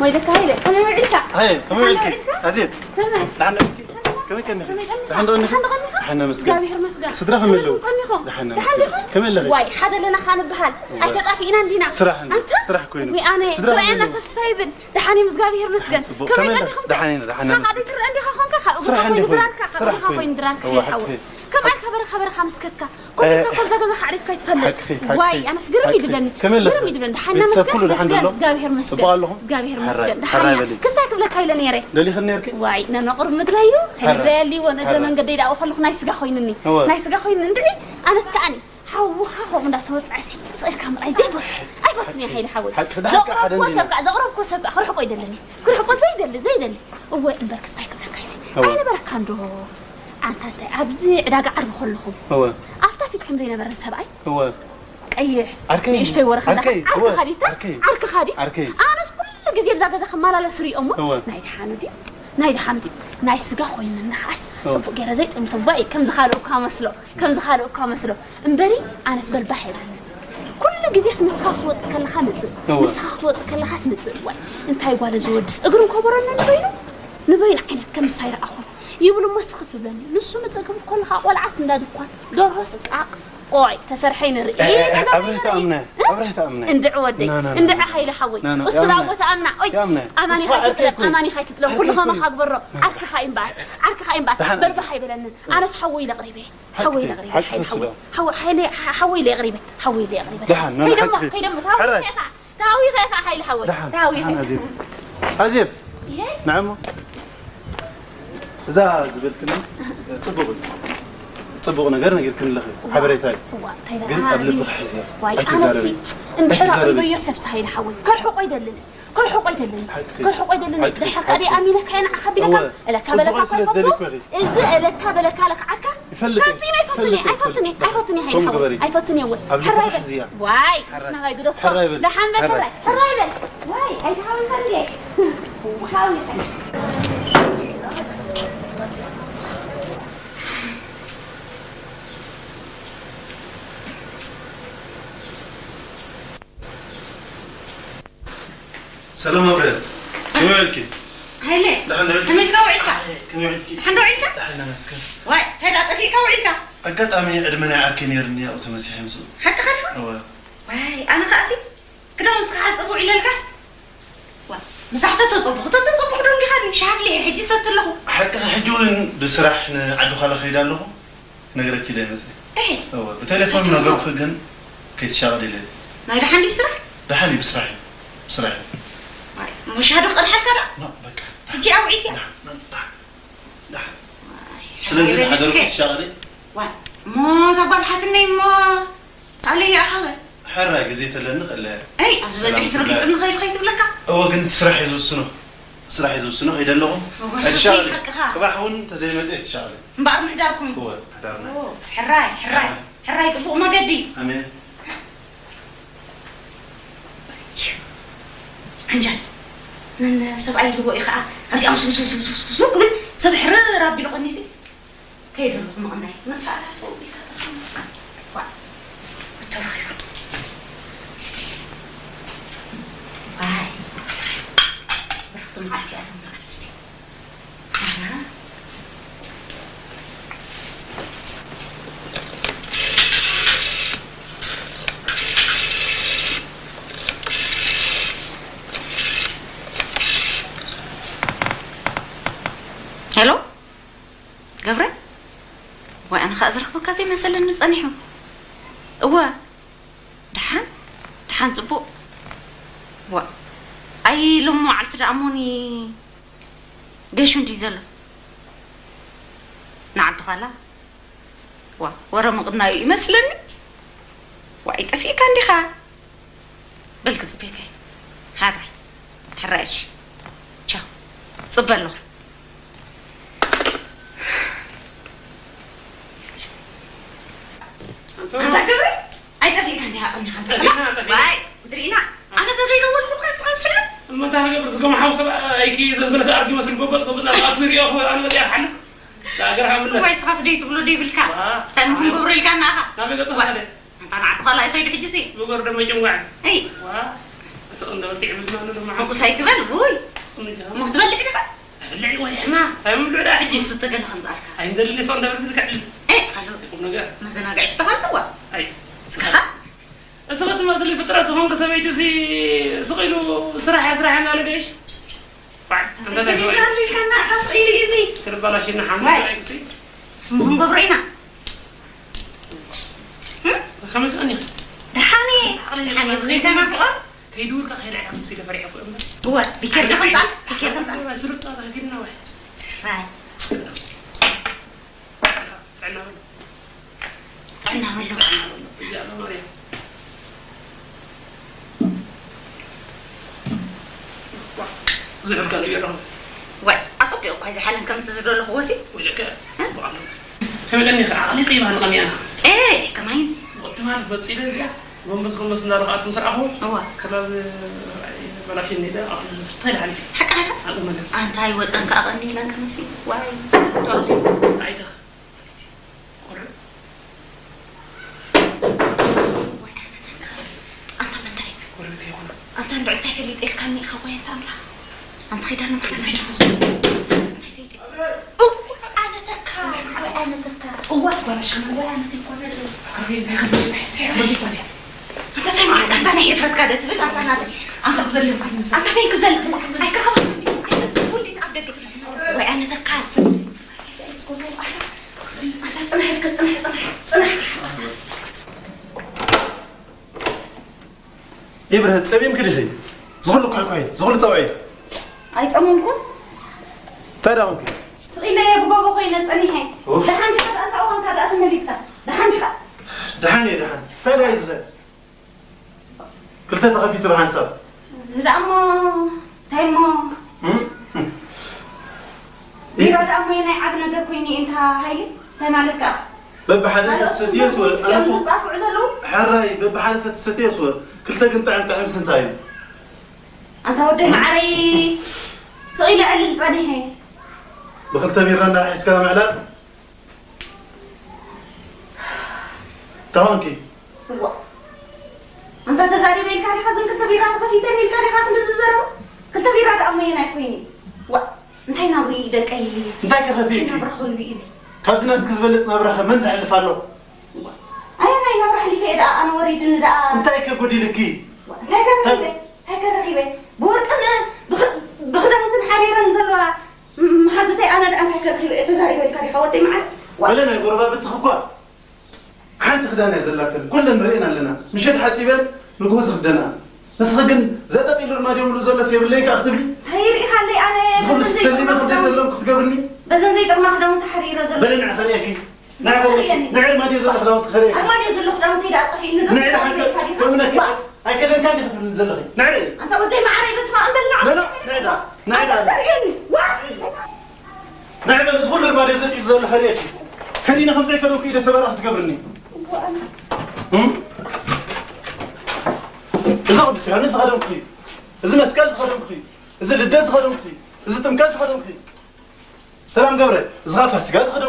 ويلك هاي كم يعلك هاي كم يعلك عزيز لحنا كم كان لحنا مسجد صدرها ملو لحنا كم اللي واي حدا لنا خان بحال أي تطافينا عندنا صراحة كوينه وأنا ترى سف سايبن دحاني مسجابي مسجد كم اللي دحاني صراحة هذه ترى عندي خا خونك درانك كم خبر خمس كتكا كل ذا عارف كيف تفلت واي أنا سجرمي دبلني سجرمي دبلني دحنا مسجد زجاجير مسجد زجاجير مسجد دحنا كساك بلا كايلا نيري للي خلني أركي واي نقرب مدريو هنرالي ونقدر من قديد أو خلوك نايس جاخوينني نايس جاخوين ندري أنا سكاني حوها من دفتر عسي صير كامل أي زين أي بطني حيل حول زغرب كوسب أخر حقو يدلني كل حقو زي دلي هو البركة سايك بلا كايلا أنا برك عنده أنت أبزي عداق عرب خلهم هو أفتح فيكم زينا برا سبعي هو أيه أركي إيش تقول خدا عرك خديته عرك خدي أركي أنا كل جزء بزاق خمالة على سوري أمه نايد حامدي نايس سجا خوين النحاس صفق جرزيت مطبقي كم زخالو كامسلو امبري أنا سبل بحر كل جزء مسخات وقت كل خمس مسخات وقت كل خمس واي أنت هاي قال زود أقرن كبرنا نبين عينك كم صاير أخو يقولوا مسخت بلني نص مسكم كلها ولا عسل لا دكان دور راسك قوي تسرحين الرئي أبرهت أمنة اندع ودي اندع حيل حوي الصلاة وتأمنع أماني خايت له كلها ما خاق برا عرك خاين بعد بربا حي بلنن أنا حوي لقريبي حوي لي قريبي هاي دم تاوي خيخ حيل حوي تاوي عجيب نعم زاز بالكلام صبغ نجار كن لخي حبريتاي قلت قبل بحزي واي أنا سي انبحر أبي يوسف سهيل حوي كل حق يدلني ضحك علي أمينة كان أخبي لك لا كابلك إذا لا كابلك على عكا يفطني هاي حوي يفطني أول حرايبل واي اسمها هاي دودة حرايبل واي هاي حاول خليه حاول سلام أبرد كم يعلكي؟ هلا كم يعلكي؟ حنو عيلك؟ دحنا مسكن واي هلا أطفيك أو عيلك؟ أقد أمي عدمنا عاركين يرني أو تمسيح يمسو حتى خلفه؟ واي أنا خاسي كده متخاص أبو إلى الكاس واي مساحته تطبخ دونك خلي شعب لي حجي ست له حق حجون بسرحنا عدو خلا خيدا له نقرأ كده مثلا إيه هو بتليفون نقرأ خجن كي تشغل لي ناي دحني بسرح؟ دحني بسرحي مش هذا قد حكى لا بك حجي أو عيتي لا سلزل حضرتك تشغلي واي ما تقبل حتني ما علي أحد حرة جزيت لنا خلها أي أزاي تسرق من غير خيط لك هو كنت سرح يزوج سنو هيدا لهم الشغل صباحون تزي ما زيت شغله بعد محداكم هو حضرنا حراي تبغى ما قدي امين عنجل من سبعي اللي إخاء أمسي أمسي سوق من سبع حرار ربي لقنيسي كيف ما قمناي ما تفعل سوي وا بتروح واي رحت معك يا نفسي هلو جبرة وأنا خازرخ بكاسي مثلا نصنيحه هو دحان صبو و أي لمو على تراموني جيشو انتي زلو نعد خلا ورا مقدنا يمثلني وأي تفيك عندي خا بالكذب هيك حرايش تشاو صبر أنت قبل؟ أي تفيك عندي باي درينا أنا تدري لو كل خاص فيلم ما تعرف قبل زقوم حوصل أيكي زبلة أرجع مثل قبل أطير يا أخوي أنا بدي أحل لا أقرأها من كويس خاص دي تقولوا دي بالكا تنهم قبر الكا ناها نبي قصة هذا أنت أنا عبد الله يخيل حجسي بقول دم يجمع أي سألنا بس يعمل ما أنكو سايت بالبوي ما تبلع لك اللي ويا ما هاي مملوء لا حجي ستة قال خمسة ألف عند اللي صار ده بس كعل إيه قالوا يقوم نجار ما زنا قاعد تفهم سوا أي سكها سقط ما اللي فترة هون كسبيت زي سقيلو سرح أنا على ليش بعد عندنا زواج ليش كنا خاص إلي إزي كربلا شيء نحن هم قبرينا خمس أني دحاني بغيت أنا فقط كيدور كخير على مسيرة فريق أبو أمك هو بكير خمسة بكير خمسة ما سرت هذا كنا واحد راي عنا ولو يا الله مريم زعل قال يا رب واي أتوقع كويس حالهم كم تزرع له خواسي ولا كان سبحان الله كم قال لي خلي صيبها نقمي أنا إيه كمان وقت ما بتصير لي هم بس نروح مسرحه هو كلام بلاش النداء طير عليه حق أنت هاي وزنك أغني لك نسيب واي تولي عيدك أنت عندك تهلي تلكني خويا تامرة أنت خير أنا أنا تذكر هو ولا شنو ولا أنا تذكر خليني خليني بدي فاضي أنت سامع أنت أنا هي فرد قاعدة تبص أنت غزل يوم أنت فين غزل هاي كرهوا قولي تعبد وأنا تذكر أنت أنا حسك أنا إبراهيم تسميم كل شيء زغلوا كويس زغلوا صوعي عايز أمونكم ترى ممكن سقينا يا بابا خوينا تاني هاي دحان خد أنت أول كذا أسمع ليسا دحان فين عايز له كل تغفي تبع حساب زد أما تايما بيرد أما يناي عاد نجر كويني أنت هاي تايما لك ببحالة تستير سوى أنا حراي ببحالة تستير سوى كل تجن تعم سنتايم أنت ودي معري سقيل على لساني هاي بخل تبيرنا أحس كلام على تهانكي أنت تزاري بالكاري خزن كل تبيرات خفيفة بالكاري خاطر نززرو كل تبيرات أمي يناي كويني أنت نابري دك أي أنت كخفيفي نابرخول بإيزي كابتنا تكذبلت نابرخ من زعل فالو أنا نابرخ اللي في إيدا أنا وريد إن دا أنت كبودي لكي هكذا رخيبة بورقنا بخدمة حريرا نزلوا محازتي أنا الآن هكذا رخيبة تزاري بالكاري خواتي معي ولنا يقربا بتخبار حانت خدانا زلاكن كلنا رأينا لنا مشيت حاسبين نقوز خدنا نسخن زادت إلى الماديوم لزولا سيب ليك أختبي هيري خلي أنا زغل السليمة خدي سلم كنت قبرني بزن زي ما خدمة حريرا زلا بلنا خليكي نعم ما دي زلا خدمة خريج ما دي زلا خدمة تيدا أطفي إنه نعم حتى كمنا كده هاي كده كان يخفف نزلغي نعم أنت ودي معي بس ما أنبلع نعم بس كل ما دي زلا خريج خلينا خمسة كيلو كده سبعة راح تقبرني إذا قد سير ناس خدم خي إذا مسكال خدم خي إذا الدز خدم خي إذا تمكان خدم خي سلام قبره إذا غافة سجاد خدم